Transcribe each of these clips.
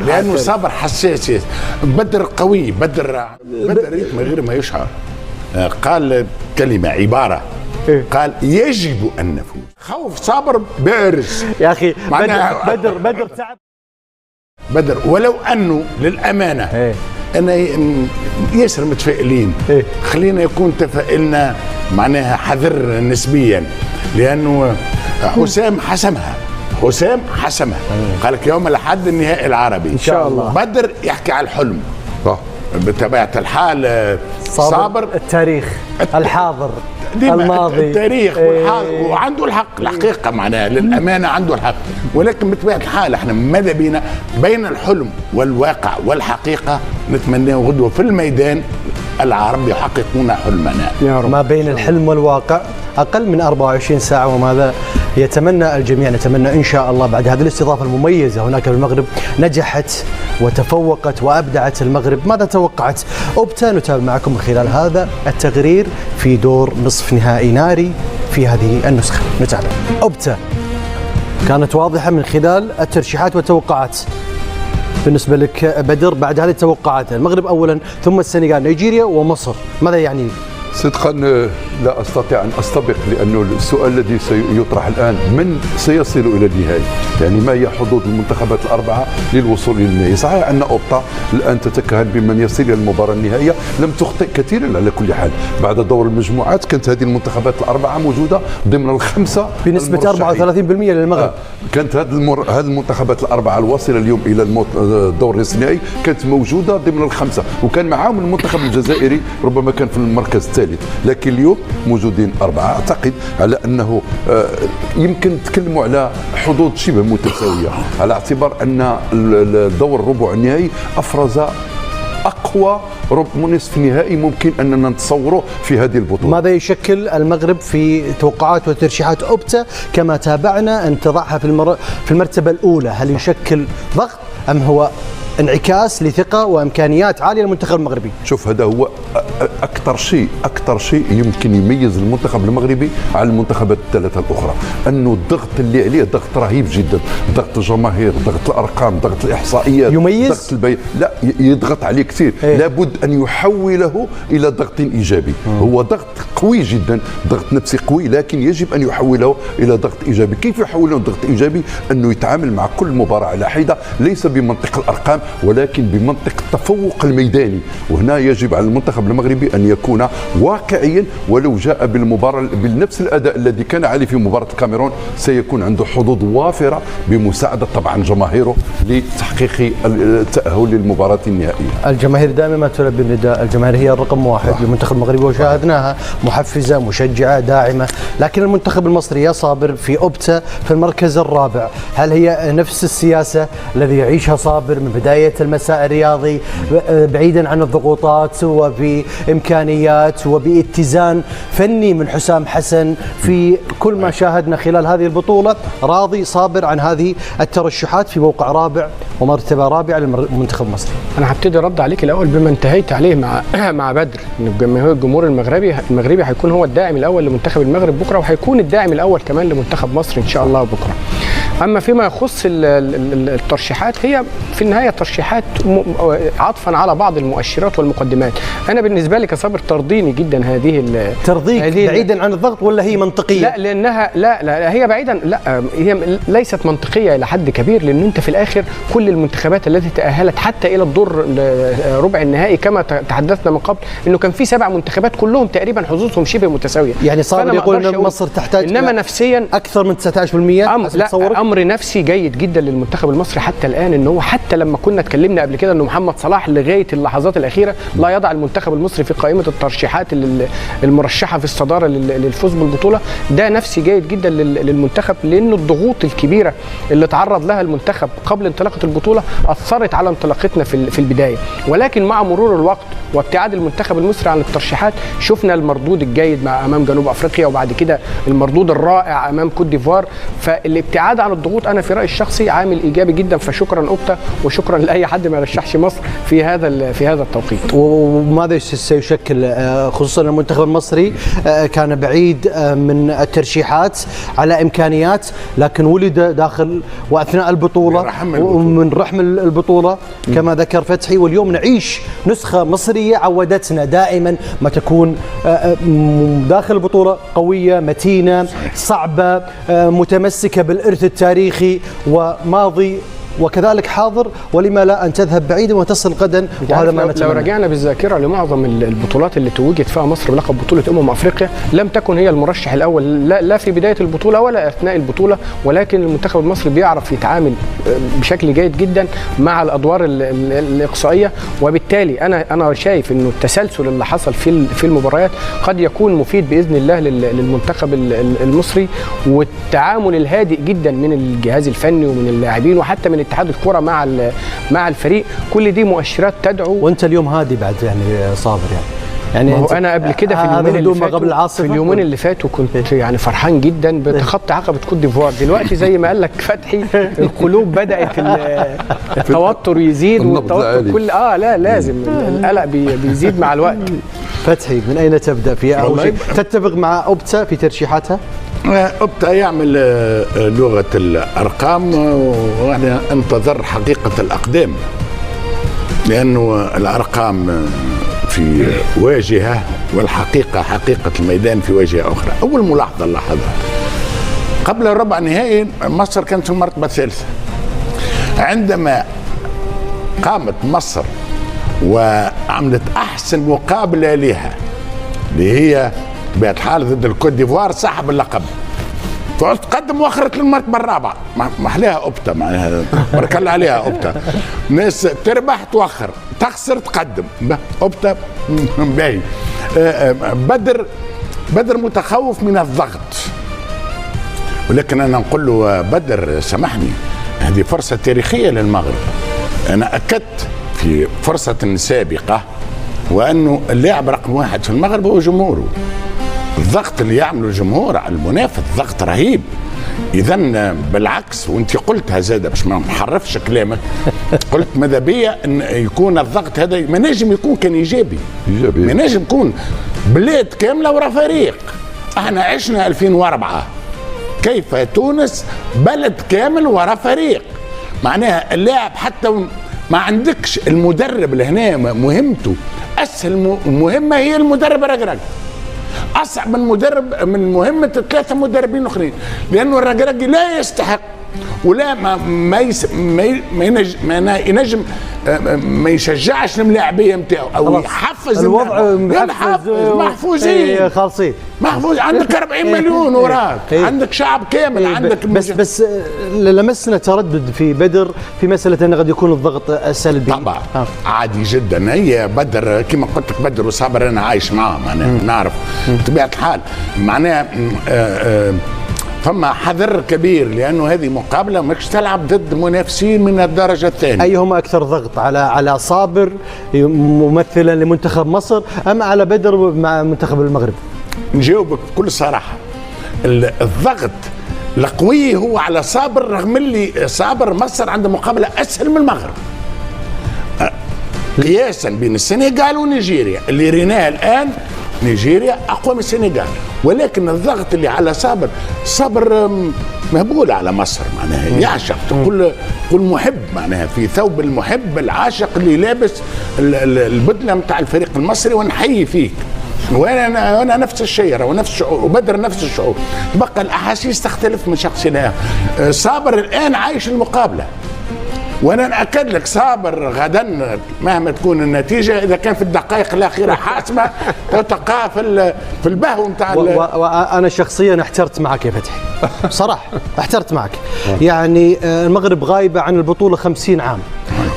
لانه صابر حساس، بدر قوي، بدر ريتم غير ما يشعر. قال كلمه عباره، قال يجب ان نفوز. خوف صابر بارز يا اخي. بدر تعب بدر، ولو انه للامانه انا ياسر متفائلين. خلينا يكون تفائلنا معناها حذر نسبيا، لانه حسام حسمها. قال لك يوم الاحد النهائي العربي ان شاء الله. بدر يحكي على الحلم بطبيعه الحال. صابر التاريخ الحاضر الماضي، التاريخ والحاضر، وعنده الحق الحقيقه معناها للامانه عنده الحق، ولكن بطبيعه الحال احنا ماذا بينا بين الحلم والواقع والحقيقه. نتمنى غدوه في الميدان العرب يحققون حلمنا يا رب. ما بين الحلم والواقع اقل من 24 ساعه، وماذا يتمنى الجميع؟ نتمنى ان شاء الله بعد هذه الاستضافه المميزه هناك في المغرب نجحت وتفوقت وابدعت المغرب. ماذا توقعت أوبتا؟ نتابع معكم من خلال هذا التقرير في دور نصف نهائي ناري في هذه النسخه. نتابع. أوبتا كانت واضحه من خلال الترشيحات والتوقعات. بالنسبه لك بدر بعد هذه التوقعات، المغرب اولا ثم السنغال نيجيريا ومصر، ماذا يعني؟ صدقا لا استطيع ان استبق، لانه السؤال الذي سيطرح الان من سيصل الى النهائي، يعني ما هي حظوظ المنتخبات الاربعه للوصول الى النهائي؟ صحيح ان اوبتا الان تتكهن بمن يصل الى المباراه النهائيه، لم تخطئ كثيرا على كل حال. بعد دور المجموعات كانت هذه المنتخبات الاربعه موجوده ضمن الخمسه بنسبه 34% للمغرب. كانت هذه المنتخبات الاربعه الواصله اليوم الى الدور الثنائي كانت موجوده ضمن الخمسه، وكان معهم المنتخب الجزائري ربما كان في المركز الثالث، لكن اليوم موجودين أربعة. أعتقد على أنه يمكن نتكلموا على حظوظ شبه متساوية، على اعتبار أن الدور الربع النهائي أفرز أقوى نصف نهائي ممكن أننا نتصوره في هذه البطولة. ماذا يشكل المغرب في توقعات وترشيحات أوبتا كما تابعنا أن تضعها في المرتبة الأولى؟ هل يشكل ضغط أم هو انعكاس لثقة وإمكانيات عالية للمنتخب المغربي؟ شوف، هذا هو أكثر شيء يمكن يميز المنتخب المغربي على المنتخبات الثلاثة الأخرى، أنه الضغط اللي عليه ضغط رهيب جدا، ضغط الجماهير، ضغط الأرقام، ضغط الإحصائيات، يميز؟ ضغط البيان، لا يضغط عليه كثير. لابد أن يحوله إلى ضغط إيجابي. هو ضغط قوي جدا، ضغط نفسي قوي، لكن يجب أن يحوله إلى ضغط إيجابي. كيف يحوله ضغط إيجابي؟ أنه يتعامل مع كل مباراة على حدة، ليس بمنطق الأرقام ولكن بمنطق التفوق الميداني. وهنا يجب على المنتخب المغربي أن يكون واقعيا، ولو جاء بالمباراة بنفس الأداء الذي كان عليه في مباراة الكاميرون سيكون عنده حظوظ وافرة بمساعدة طبعا جماهيره لتحقيق التأهل للمباراة النهائية. الجماهير دائما ما تلبي النداء، الجماهير هي الرقم واحد للمنتخب المغربي، وشاهدناها محفزة مشجعة داعمة. لكن المنتخب المصري يا صابر في أوبتا في المركز الرابع، هل هي نفس السياسة الذي يعيشها صابر من بداية المساء الرياضي بعيدا عن الضغوطات وبإمكانيات وباتزان فني من حسام حسن في كل ما شاهدنا خلال هذه البطولة؟ راضي صابر عن هذه الترشحات في موقع رابع ومرتبة رابعة للمنتخب المصري؟ أنا هبتدي رد عليك الأول بما انتهيت عليه مع بدر، إن الجمهور المغربي هيكون هو الداعم الأول لمنتخب المغرب بكرة، وهيكون الداعم الأول كمان لمنتخب مصر إن شاء الله بكرة. أما فيما يخص الترشيحات، هي في النهاية ترشيحات عطفا على بعض المؤشرات والمقدمات. أنا بالنسبة لي كصابر ترضيني جدا هذه ترضيك بعيدا عن الضغط ولا هي منطقية؟ لا، لأنها لا هي بعيدا، لا هي ليست منطقية إلى حد كبير، لأن أنت في الآخر كل المنتخبات التي تأهلت حتى إلى الدور ربع النهائي كما تحدثنا من قبل إنه كان في 7 منتخبات كلهم تقريبا حظوظهم شبه متساوية. يعني صابر يقول أن مصر تحتاج إنما نفسيا أكثر من 19%. أمر نفسي جيد جدا للمنتخب المصري حتى الآن، إن هو حتى لما كنا اتكلمنا قبل كده إنه محمد صلاح لغاية اللحظات الأخيرة لا يضع المنتخب المصري في قائمة الترشيحات المرشحة في الصدارة للفوز بالبطولة، ده نفسي جيد جدا للمنتخب، لأنه الضغوط الكبيرة اللي تعرض لها المنتخب قبل انطلاقة البطولة أثرت على انطلاقتنا في البداية. ولكن مع مرور الوقت وابتعاد المنتخب المصري عن الترشيحات شفنا المردود الجيد امام جنوب افريقيا، وبعد كده المردود الرائع امام كوت ديفوار. فالابتعاد عن الضغوط انا في رايي الشخصي عامل ايجابي جدا. فشكرا اوبتا وشكرا لاي حد ما يرشحش مصر في هذا التوقيت. وماذا سيشكل خصوصا المنتخب المصري كان بعيد من الترشيحات على امكانيات، لكن ولد داخل واثناء البطوله ومن رحم البطوله كما ذكر فتحي. واليوم نعيش نسخه مصريه عودتنا دائما ما تكون داخل البطوله قويه متينه صعبه متمسكه بالارث التاريخي وماضي وكذلك حاضر، ولما لا أن تذهب بعيدا وتصل غدا. وهذا ما لو رجعنا بالذاكرة لمعظم البطولات اللي توجت فيها مصر بلقب بطولة أفريقيا لم تكن هي المرشح الأول لا في بداية البطولة ولا أثناء البطولة، ولكن المنتخب المصري بيعرف يتعامل بشكل جيد جدا مع الأدوار الإقصائية. وبالتالي أنا شايف إنه التسلسل اللي حصل في المباريات قد يكون مفيد بإذن الله للمنتخب المصري، والتعامل الهادئ جدا من الجهاز الفني ومن اللاعبين وحتى من اتحاد الكرة مع الفريق. كل دي مؤشرات تدعو. وانت اليوم هادي بعد يعني صابر يعني هو انا قبل كده في اليومين اللي فاتوا كنت يعني فرحان جدا بتخطي عقبه كوت ديفوار. دلوقتي زي ما قال لك فتحي القلوب بدات التوتر يزيد والتوتر كل لا لازم القلق بيزيد مع الوقت. فتحي من اين تبدا فيها؟ اول شيء تتفق مع اوبتا في ترشيحاتها؟ اوبتا يعمل لغه الارقام وانا انتظر حقيقه الاقدام، لانه الارقام في واجهه والحقيقه حقيقه الميدان في واجهه اخرى. اول ملاحظه لاحظها قبل الربع نهائي مصر كانت في المرتبه الثالثه. عندما قامت مصر وعملت احسن مقابله لها اللي هي بطبيعة الحال ضد الكوت ديفوار سحب اللقب، فتقدم واخرت للمرتبه الرابعه. محليها اوبتا معناها بارك الله عليها اوبتا. ناس تربح توخر تخسر تقدم اوبتا باهي. بدر متخوف من الضغط، ولكن انا نقول له بدر سامحني هذه فرصه تاريخيه للمغرب. انا اكدت في فرصه سابقه وانه اللاعب رقم واحد في المغرب هو جمهوره. الضغط اللي يعمله الجمهور على المنافس ضغط رهيب. اذا بالعكس وانت قلتها زاده باش ما نحرفش كلامك، قلت ماذا بيا ان يكون الضغط هذا ما نجم يكون كان ايجابي ما نجم يكون بلاد كامله ورا فريق. احنا عشنا 2004 كيف تونس بلد كامل ورا فريق، معناها اللاعب حتى ما عندكش المدرب لهنا مهمته اسهل مهمه هي المدرب الرقراق، اصعب من مدرب من مهمه 3 مدربين اخرين، لانه الرقراقي لا يستحق ولا ما يشجعش الملاعبيه نتاعو او يحفز الوضع محفوزين خالصين محفوظ. عندك 40 مليون وراك عندك شعب كامل عندك بس لمسنا تردد في بدر في مساله انه قد يكون الضغط سلبي. طبعا عادي جدا. هي بدر كما قلت لك بدر وصابر انا عايش معاه معناها نعرف بطبيعه الحال معناها فما حذر كبير لانه هذه مقابله ماكش تلعب ضد منافسين من الدرجه الثانيه. ايهما اكثر ضغط على صابر ممثلا لمنتخب مصر ام على بدر مع منتخب المغرب؟ نجاوبك بكل صراحه. الضغط القوي هو على صابر رغم اللي صابر مصر عنده مقابله اسهل من المغرب قياسا بين السنغال ونيجيريا اللي ريناها الان. نيجيريا اقوى من السنغال، ولكن الضغط اللي على صابر مهبول على مصر معناها يعشق تقول محب معناها في ثوب المحب العاشق اللي لابس البدله نتاع الفريق المصري ونحيي فيك. وانا نفس الشيء ونفس الشعور وبدر نفس الشعور. بقى الاحاسيس تختلف من شخص لاخر. صابر الان عايش المقابله وانا ناكد لك صابر غدا مهما تكون النتيجه اذا كان في الدقائق الاخيره حاسمه تلقى في البهو نتاع وانا شخصيا احترت معك يا فتحي صراحه احترت معك. يعني المغرب غايبه عن البطوله 50 عام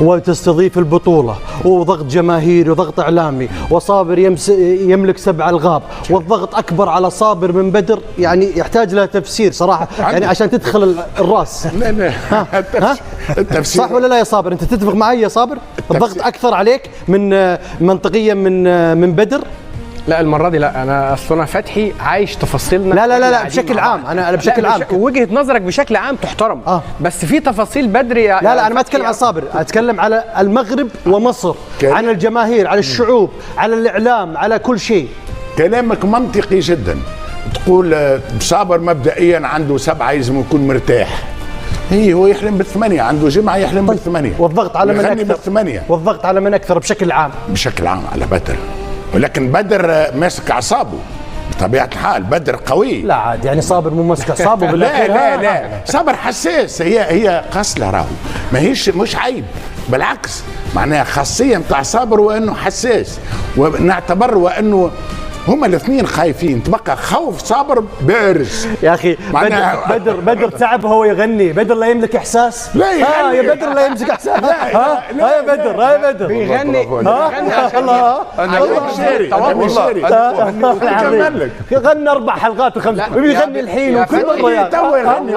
وتستضيف البطوله وضغط جماهيري وضغط اعلامي وصابر يملك 7 ألقاب والضغط اكبر على صابر من بدر. يعني يحتاج له تفسير صراحه يعني عشان تدخل الراس. لا صح ولا لا يا صابر؟ انت تتفق معي يا صابر؟ الضغط اكثر عليك من منطقيا من بدر؟ لا المره دي لا، انا اصل انا فتحي عايش تفاصيلنا. لا بشكل عام، انا بشكل عام وجهه نظرك بشكل عام تحترم. بس في تفاصيل بدري. لا انا ما اتكلم عن صابر، اتكلم على المغرب ومصر، عن الجماهير، على الشعوب، على الاعلام، على كل شيء. كلامك منطقي جدا. تقول صابر مبدئيا عنده 7 لازم يكون مرتاح. هو يحلم ب8، عنده جمعه يحلم ب8. والضغط على من اكثر؟ ب8. والضغط على من اكثر بشكل عام؟ بشكل عام على بدر، ولكن بدر ماسك اعصابه بطبيعه الحال. بدر قوي. لا عاد يعني صابر مو ماسك اعصابه لا لا لا، صابر حساس. هي قصله راهو، ما هيش مش عيب، بالعكس معناها خاصيه نتاع صابر وانه حساس، ونعتبر وانه هما الاثنين خايفين. تبقى خوف صابر بارز يا اخي. بدر تعب هو يغني. بدر لا يملك احساس. لا يغني. يا بدر لا يمسك احساس. لا يا بدر بيغني الله. انا شاري غنى 4 حلقات و5 وبيغني الحين وكل مره تو يغني.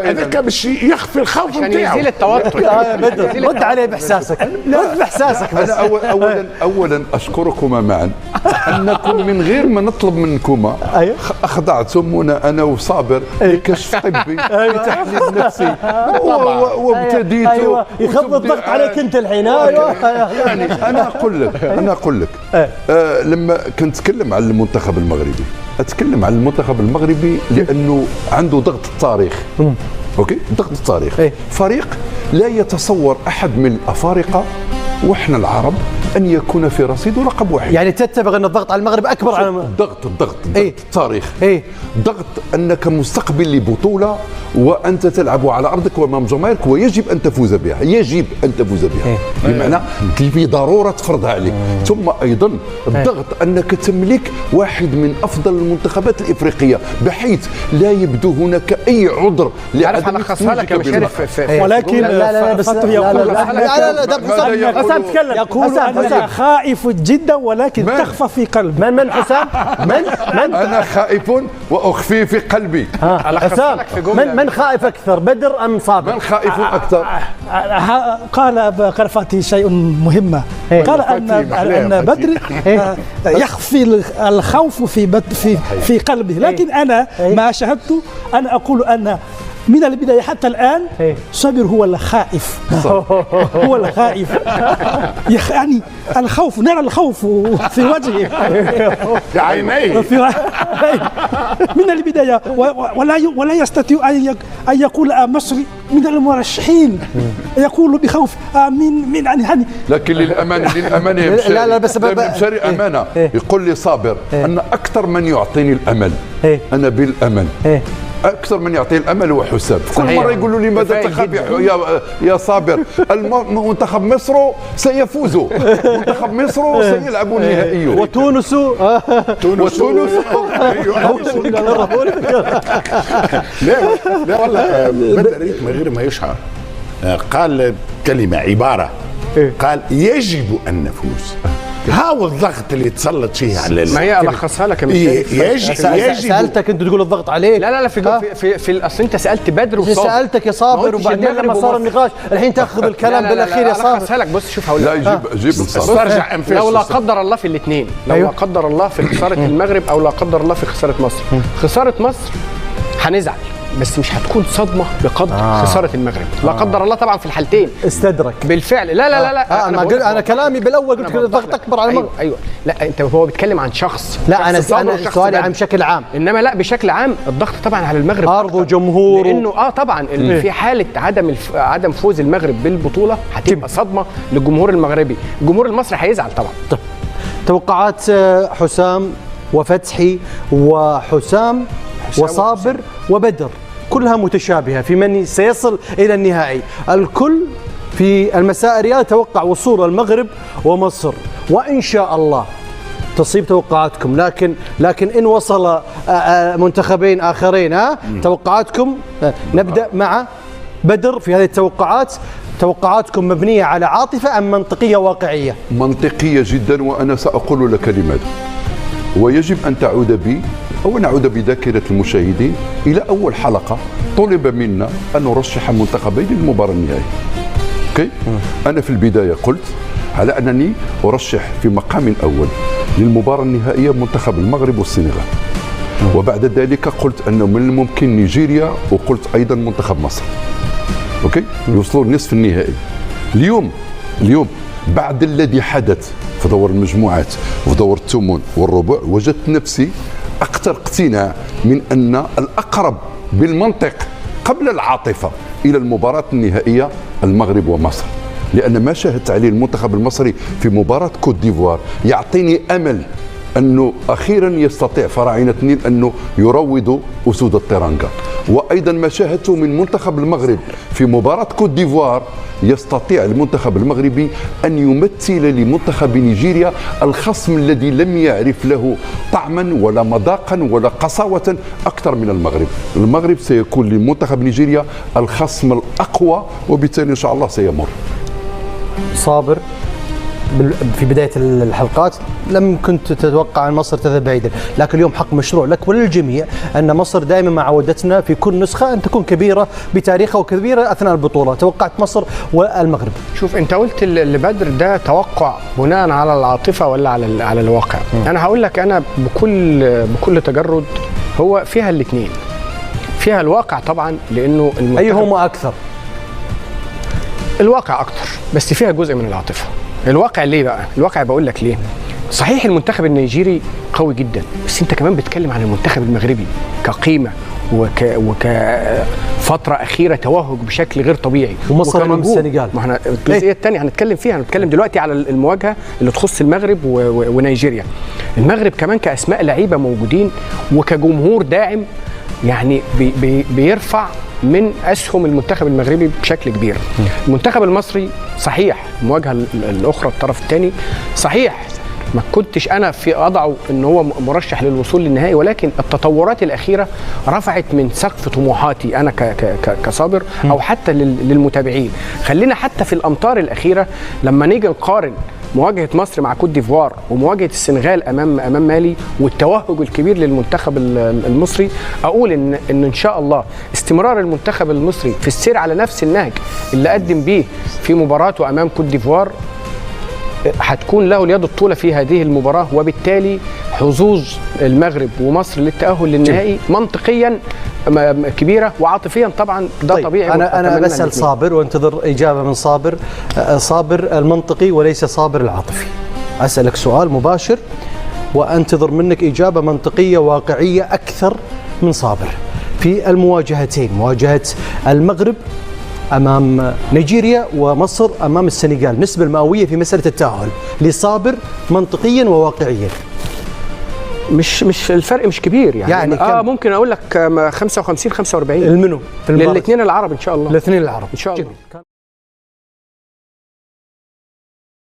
هذاك باش يخفي الخوف عشان نتاعو. يزيل التوتر. يا بدر رد عليه باحساسك، رد باحساسك بس. انا اولا اشكركما معا انكم من غير ما نطلب منكما اخضعتمونا انا وصابر لكشف طبي لتحليل نفسي وابتديتوا يخفض الضغط عليك انت الحين. يعني انا اقول لك لما كنت اتكلم عن المنتخب المغربي، اتكلم عن المنتخب المغربي لانه عنده ضغط التاريخ. اوكي، ضغط التاريخ. فريق لا يتصور احد من الافارقه واحنا العرب ان يكون في رصيده لقب واحد. يعني تتفق ان الضغط على المغرب اكبر على الضغط التاريخ. ضغط انك مستقبل لبطوله وانت تلعب على ارضك وامام جماهيرك ويجب ان تفوز بها، بمعنى في ضروره فرضها عليك. ثم ايضا الضغط انك تملك واحد من افضل المنتخبات الافريقيه بحيث لا يبدو هناك اي عذر لعدم الخساره لك يا مشارف. ولكن لا بس حسام تكلم. يقول أنا خائف جدا ولكن تخفى في قلبي. من حسام؟ من أنا خائف وأخفي في قلبي. حسام من خائف أكثر، بدر أم صابر؟ من خائف أكثر؟ قال فاتي شيء مهم. قال أن بدر يخفي الخوف في قلبه، لكن أنا ما شاهدته أنا أقول أن من البداية حتى الآن صابر هو الخائف. هو الخائف. يعني الخوف، نرى الخوف في وجهه في عينيه من البداية، ولا يستطيع أن يقول مصري من المرشحين يقول بخوف من يعني. لكن للأمانة لا بس مشاري أمانة يقول لي صابر أن أكثر من يعطيني الأمل أنا بالأمل. اكثر من يعطي الامل هو حسام. كل مره يقولوا لي ماذا تخاف يا صابر؟ منتخب مصر سيفوز، منتخب مصر سيلعب النهائي، وتونس لا والله بدر من غير ما يشعر قال كلمه عباره، قال يجب ان نفوز. هاو الضغط اللي تسلط فيه على ما هي الخصها لك يجب. سالتك انت تقول الضغط عليك. لا في اصل انت سالت بدر وصابر. سالتك يا صابر وبعدين لما صار النقاش الحين تاخذ الكلام بالاخير يا صابر. الخصها لك. بص شوف هقول لك. لا جيب استرجع انفاسك. لو لا قدر الله في الاثنين، لو لا قدر الله في خساره المغرب او لا قدر الله في خساره مصر، خساره مصر هنزعل بس مش هتكون صدمه بقدر خساره المغرب. لا قدر الله طبعا في الحالتين استدرك بالفعل. لا انا كلامي بالاول قلت الضغط اكبر على المغرب. ايوه لا انت هو بيتكلم عن شخص. لا انا سؤالي عن بشكل عام. انما لا بشكل عام الضغط طبعا على المغرب ارض وجمهور، لانه طبعا في حاله عدم فوز المغرب بالبطوله هتبقى صدمه للجمهور المغربي. الجمهور المصري هيزعل طبعا. توقعات حسام وفتحي وحسام وصابر وبدر كلها متشابهة في من سيصل إلى النهائي. الكل في المساء الرياضي توقع وصول المغرب ومصر، وإن شاء الله تصيب توقعاتكم. لكن إن وصل منتخبين آخرين توقعاتكم. نبدأ مع بدر في هذه التوقعات. توقعاتكم مبنية على عاطفة أم منطقية واقعية؟ منطقية جدا، وأنا سأقول لك لماذا. ويجب أن تعود بي أو نعود بذاكرة المشاهدين إلى أول حلقة طلب منا أن نرشح منتخبين للمباراة النهائية. أوكي؟ أنا في البداية قلت على أنني أرشح في مقام أول للمباراة النهائية منتخب المغرب والسنغال، وبعد ذلك قلت أنه من الممكن نيجيريا، وقلت أيضا منتخب مصر أوكي يوصلوا لنصف النهائي. اليوم بعد الذي حدث في دور المجموعات وفي دور الثمن والربع، وجدت نفسي أكثر اقتناع من أن الأقرب بالمنطق قبل العاطفة إلى المباراة النهائية المغرب ومصر، لأن ما شاهدت عليه المنتخب المصري في مباراة كوت ديفوار يعطيني أمل أنه أخيرا يستطيع فراعنة النيل أنه يروضوا أسود الترنجة. وأيضا ما شاهدته من منتخب المغرب في مباراة كوت ديفوار، يستطيع المنتخب المغربي أن يمثل لمنتخب نيجيريا الخصم الذي لم يعرف له طعما ولا مذاقا ولا قساوة أكثر من المغرب. المغرب سيكون لمنتخب نيجيريا الخصم الأقوى، وبالتالي إن شاء الله سيمر. صابر، في بداية الحلقات لم كنت تتوقع أن مصر تذهب بعيدا، لكن اليوم حق مشروع لك وللجميع أن مصر دائما مع عودتنا في كل نسخة أن تكون كبيرة بتاريخها وكبيرة أثناء البطولة. توقعت مصر والمغرب. شوف، أنت قلت لبدر ده توقع بناء على العاطفة ولا على الواقع؟ أنا هقول لك أنا بكل تجرد هو فيها الاثنين. فيها الواقع طبعا، لأنه أيهما أكثر؟ الواقع أكثر، بس فيها جزء من العاطفة. الواقع ليه بقى؟ الواقع بقول لك ليه. صحيح المنتخب النيجيري قوي جدا، بس انت كمان بتتكلم عن المنتخب المغربي كقيمه وكفتره اخيره توهج بشكل غير طبيعي، ومصر امام السنغال. ما احنا الجزئيه الثانيه هنتكلم فيها، هنتكلم دلوقتي على المواجهه اللي تخص المغرب ونيجيريا. المغرب كمان كاسماء لعيبه موجودين وكجمهور داعم، يعني بيرفع من اسهم المنتخب المغربي بشكل كبير. المنتخب المصري صحيح المواجهه الاخرى الطرف الثاني صحيح ما كنتش انا في اضعه ان هو مرشح للوصول للنهائي، ولكن التطورات الاخيره رفعت من سقف طموحاتي انا كصابر او حتى للمتابعين. خلينا حتى في الامطار الاخيره لما نيجي نقارن مواجهه مصر مع كوت ديفوار ومواجهه السنغال امام مالي والتوهج الكبير للمنتخب المصري، اقول ان شاء الله استمرار المنتخب المصري في السير على نفس النهج اللي قدم بيه في مباراته امام كوت ديفوار هتكون له اليد الطولى في هذه المباراه، وبالتالي حظوظ المغرب ومصر للتاهل للنهائي منطقيا كبيره، وعاطفيا طبعا ده طيب طبيعي. انا بسال صابر وانتظر اجابه من صابر المنطقي وليس صابر العاطفي. اسالك سؤال مباشر وانتظر منك اجابه منطقيه واقعيه اكثر من صابر. في المواجهتين، مواجهه المغرب امام نيجيريا ومصر امام السنغال، النسبه المئويه في مساله التاهل لصابر منطقيا وواقعيا؟ مش الفرق مش كبير يعني ممكن اقول لك 55 45 المنو في للاثنين العرب ان شاء الله. الاثنين العرب ان شاء الله.